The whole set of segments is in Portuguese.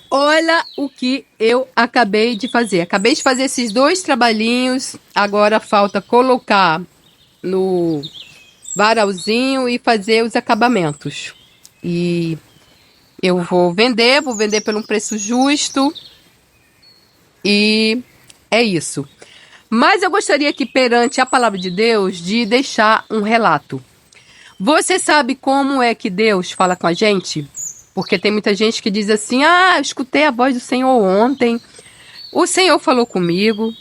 Olha o que eu acabei de fazer. Acabei de fazer esses dois trabalhinhos. Agora falta colocar no varalzinho e fazer os acabamentos. E eu vou vender por um preço justo. E é isso. Mas eu gostaria aqui, perante a palavra de Deus, de deixar um relato. Você sabe como é que Deus fala com a gente? Porque tem muita gente que diz assim: ah, eu escutei a voz do Senhor ontem, o Senhor falou comigo,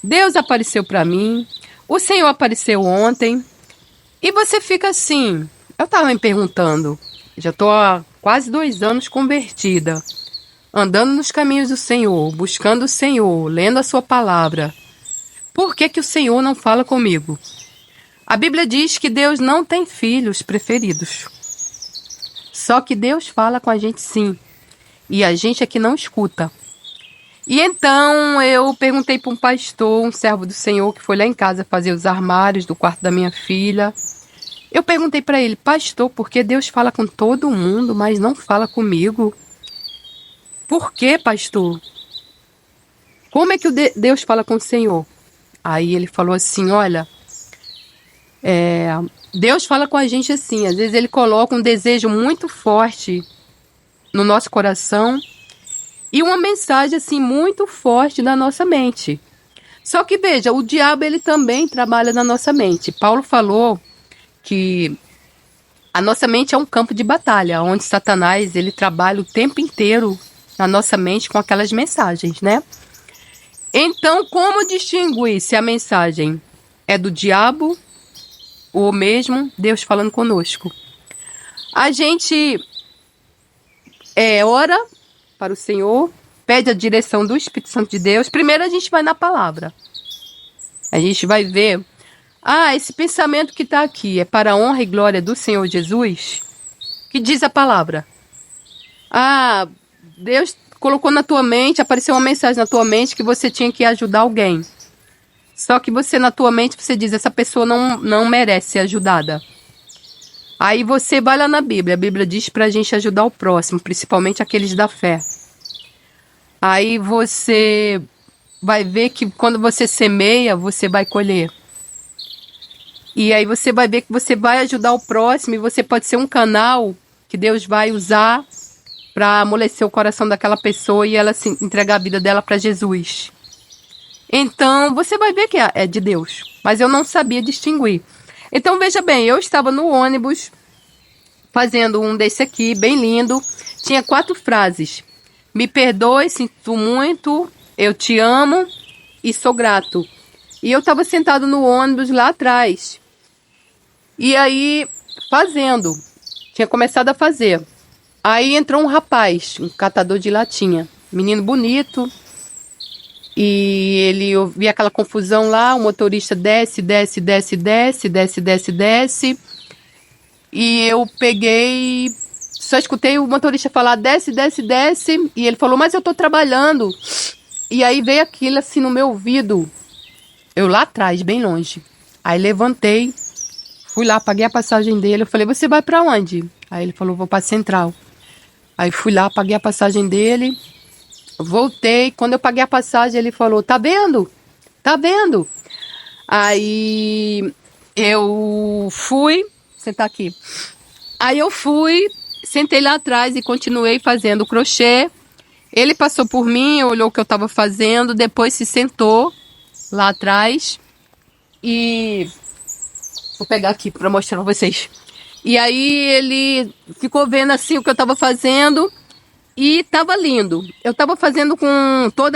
Deus apareceu para mim, o Senhor apareceu ontem. E você fica assim. Eu estava me perguntando, já estou há quase 2 anos convertida, andando nos caminhos do Senhor, buscando o Senhor, lendo a sua palavra. Por que que o Senhor não fala comigo? A Bíblia diz que Deus não tem filhos preferidos. Só que Deus fala com a gente sim. E a gente é que não escuta. E então eu perguntei para um pastor, um servo do Senhor, que foi lá em casa fazer os armários do quarto da minha filha. Eu perguntei para ele: pastor, por que Deus fala com todo mundo, mas não fala comigo? Por que, pastor? Como é que Deus fala com o Senhor? Aí ele falou assim: olha, Deus fala com a gente assim, às vezes ele coloca um desejo muito forte no nosso coração e uma mensagem assim muito forte na nossa mente. Só que veja, o diabo ele também trabalha na nossa mente. Paulo falou que a nossa mente é um campo de batalha, onde Satanás ele trabalha o tempo inteiro na nossa mente com aquelas mensagens, né? Então, como distinguir se a mensagem é do diabo ou mesmo Deus falando conosco? A gente ora para o Senhor, pede a direção do Espírito Santo de Deus. Primeiro a gente vai na palavra. A gente vai ver, esse pensamento que está aqui é para a honra e glória do Senhor Jesus? Que diz a palavra? Deus colocou na tua mente, apareceu uma mensagem na tua mente que você tinha que ajudar alguém. Só que você, na tua mente, você diz, essa pessoa não merece ser ajudada. Aí você vai lá na Bíblia. A Bíblia diz pra gente ajudar o próximo, principalmente aqueles da fé. Aí você vai ver que quando você semeia, você vai colher. E aí você vai ver que você vai ajudar o próximo e você pode ser um canal que Deus vai usar para amolecer o coração daquela pessoa e ela se entregar a vida dela para Jesus. Então, você vai ver que é de Deus. Mas eu não sabia distinguir. Então, veja bem, eu estava no ônibus fazendo um desse aqui, bem lindo. Tinha 4 frases. Me perdoe, sinto muito, eu te amo e sou grato. E eu estava sentado no ônibus lá atrás. E aí, fazendo. Tinha começado a fazer. Aí entrou um rapaz, um catador de latinha. Menino bonito. E eu vi aquela confusão lá, o motorista desce. E eu peguei, só escutei o motorista falar, desce. E ele falou, mas eu tô trabalhando. E aí veio aquilo assim no meu ouvido. Eu lá atrás, bem longe. Aí levantei, fui lá, paguei a passagem dele. Eu falei, você vai pra onde? Aí ele falou, vou pra Central. Aí fui lá, paguei a passagem dele. Voltei, quando eu paguei a passagem, ele falou, tá vendo? Tá vendo? Aí eu fui, sentar aqui. Aí eu fui, sentei lá atrás e continuei fazendo crochê. Ele passou por mim, olhou o que eu estava fazendo, depois se sentou lá atrás e vou pegar aqui para mostrar para vocês. E aí ele ficou vendo assim o que eu estava fazendo. E tava lindo. Eu tava fazendo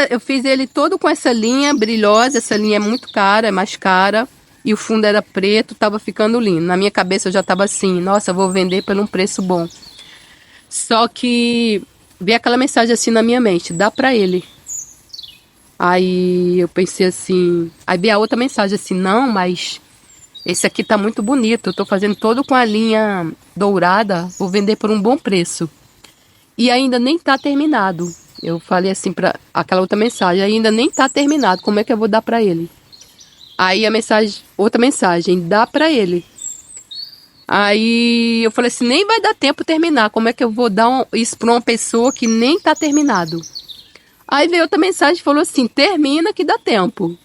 eu fiz ele todo com essa linha brilhosa. Essa linha é muito cara, é mais cara. E o fundo era preto, tava ficando lindo. Na minha cabeça eu já tava assim, nossa, eu vou vender por um preço bom. Só que vi aquela mensagem assim na minha mente, dá pra ele. Aí eu pensei assim, aí vi a outra mensagem assim, não, mas esse aqui tá muito bonito. Eu tô fazendo todo com a linha dourada, vou vender por um bom preço. E ainda nem tá terminado. Eu falei assim para aquela outra mensagem, ainda nem tá terminado, como é que eu vou dar para ele? Aí a mensagem, outra mensagem, dá para ele. Aí eu falei assim, nem vai dar tempo terminar. Como é que eu vou dar isso para uma pessoa que nem tá terminado? Aí veio outra mensagem e falou assim, termina que dá tempo.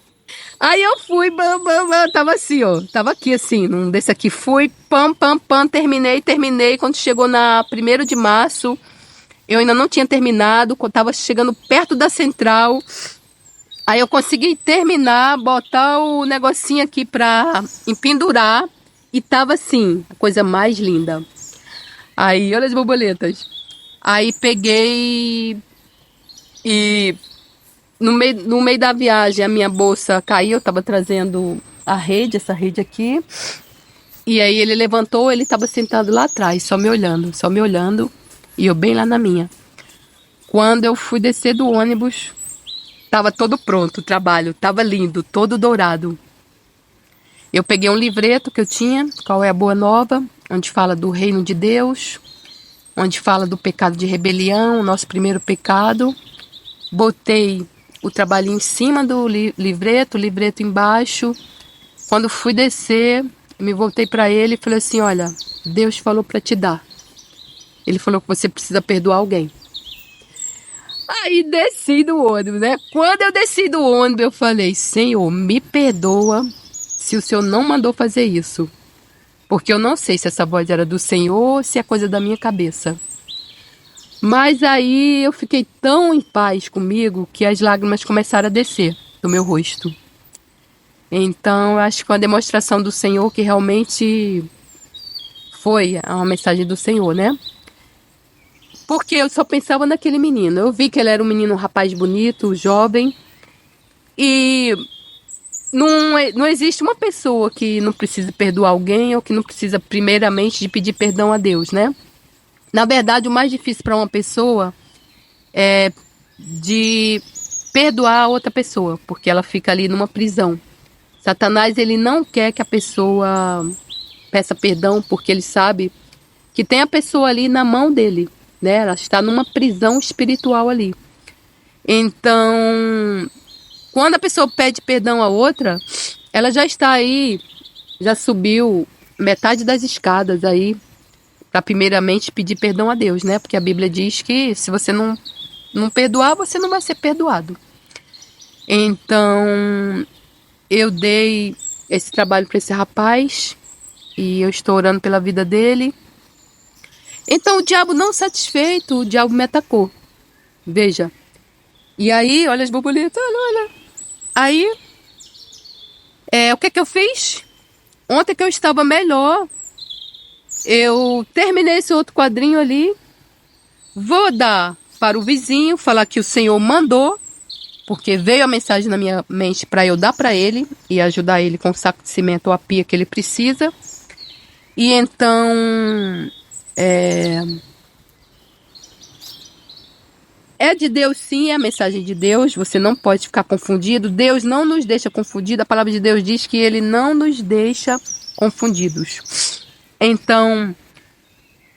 Aí eu fui, bam, bam, bam, tava assim, ó, tava aqui assim, num desse aqui, fui, pam, pam, pam, terminei. Quando chegou na 1º de março, eu ainda não tinha terminado, quando tava chegando perto da central, aí eu consegui terminar, botar o negocinho aqui pra empendurar, e tava assim, a coisa mais linda. Aí, olha as borboletas. Aí peguei e no meio da viagem a minha bolsa caiu, eu tava trazendo a rede, essa rede aqui. E aí ele levantou, ele tava sentado lá atrás, só me olhando, e eu bem lá na minha. Quando eu fui descer do ônibus, tava todo pronto o trabalho, tava lindo, todo dourado. Eu peguei um livreto que eu tinha, Qual é a Boa Nova, onde fala do reino de Deus, onde fala do pecado de rebelião, nosso primeiro pecado. Botei o trabalhinho em cima do livreto, o livreto embaixo. Quando fui descer, me voltei para ele e falei assim, olha, Deus falou para te dar. Ele falou que você precisa perdoar alguém. Aí desci do ônibus, né? Quando eu desci do ônibus, eu falei, Senhor, me perdoa se o Senhor não mandou fazer isso. Porque eu não sei se essa voz era do Senhor ou se é coisa da minha cabeça. Mas aí eu fiquei tão em paz comigo que as lágrimas começaram a descer do meu rosto. Então, eu acho que foi uma demonstração do Senhor que realmente foi uma mensagem do Senhor, né? Porque eu só pensava naquele menino. Eu vi que ele era um menino, um rapaz bonito, jovem. E não existe uma pessoa que não precisa perdoar alguém ou que não precisa primeiramente de pedir perdão a Deus, né? Na verdade, o mais difícil para uma pessoa é de perdoar a outra pessoa, porque ela fica ali numa prisão. Satanás, ele não quer que a pessoa peça perdão, porque ele sabe que tem a pessoa ali na mão dele, né? Ela está numa prisão espiritual ali. Então, quando a pessoa pede perdão a outra, ela já está aí, já subiu metade das escadas aí, para primeiramente pedir perdão a Deus, né? Porque a Bíblia diz que se você não perdoar, você não vai ser perdoado. Então, eu dei esse trabalho para esse rapaz e eu estou orando pela vida dele. Então, o diabo não satisfeito, o diabo me atacou. Veja. E aí, olha as borboletas, olha. Aí, o que eu fiz? Ontem que eu estava melhor, eu terminei esse outro quadrinho ali. Vou dar para o vizinho, falar que o Senhor mandou, porque veio a mensagem na minha mente para eu dar para ele e ajudar ele com o saco de cimento ou a pia que ele precisa. E então, é de Deus sim, é a mensagem de Deus, você não pode ficar confundido. Deus não nos deixa confundidos, a palavra de Deus diz que Ele não nos deixa confundidos. Então,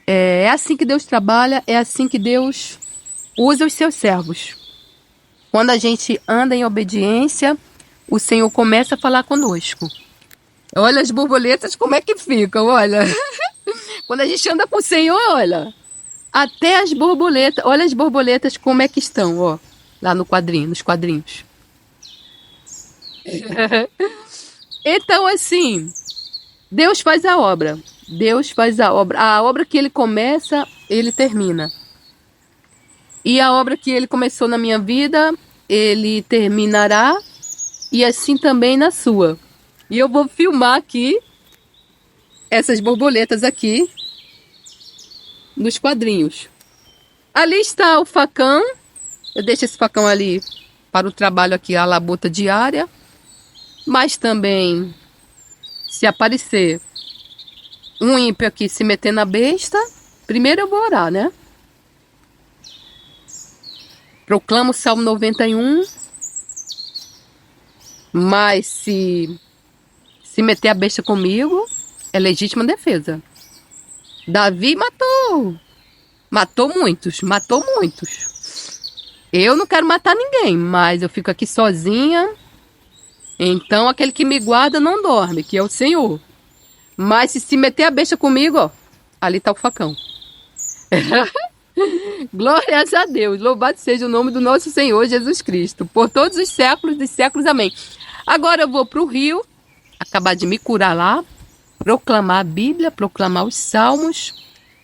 é assim que Deus trabalha, é assim que Deus usa os seus servos. Quando a gente anda em obediência, o Senhor começa a falar conosco. Olha as borboletas como é que ficam, olha. Quando a gente anda com o Senhor, olha. Até as borboletas, olha as borboletas como é que estão, ó. Lá no quadrinho, nos quadrinhos. Então, assim, Deus faz a obra. Deus faz a obra. A obra que Ele começa, Ele termina. E a obra que Ele começou na minha vida, Ele terminará. E assim também na sua. E eu vou filmar aqui essas borboletas aqui nos quadrinhos. Ali está o facão. Eu deixo esse facão ali para o trabalho aqui, a labuta diária. Mas também, se aparecer um ímpio aqui se meter na besta, primeiro eu vou orar, né? Proclamo o Salmo 91. Mas se meter a besta comigo, é legítima defesa. Davi matou muitos. Eu não quero matar ninguém, mas eu fico aqui sozinha. Então aquele que me guarda não dorme, que é o Senhor. Mas se meter a besta comigo, ó, ali tá o facão. Glórias a Deus. Louvado seja o nome do nosso Senhor Jesus Cristo. Por todos os séculos dos séculos. Amém. Agora eu vou para o Rio, acabar de me curar lá, proclamar a Bíblia, proclamar os salmos,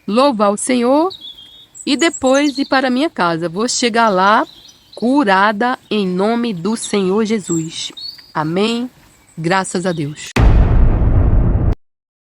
louvar o Senhor e depois ir para a minha casa. Vou chegar lá curada em nome do Senhor Jesus. Amém. Graças a Deus.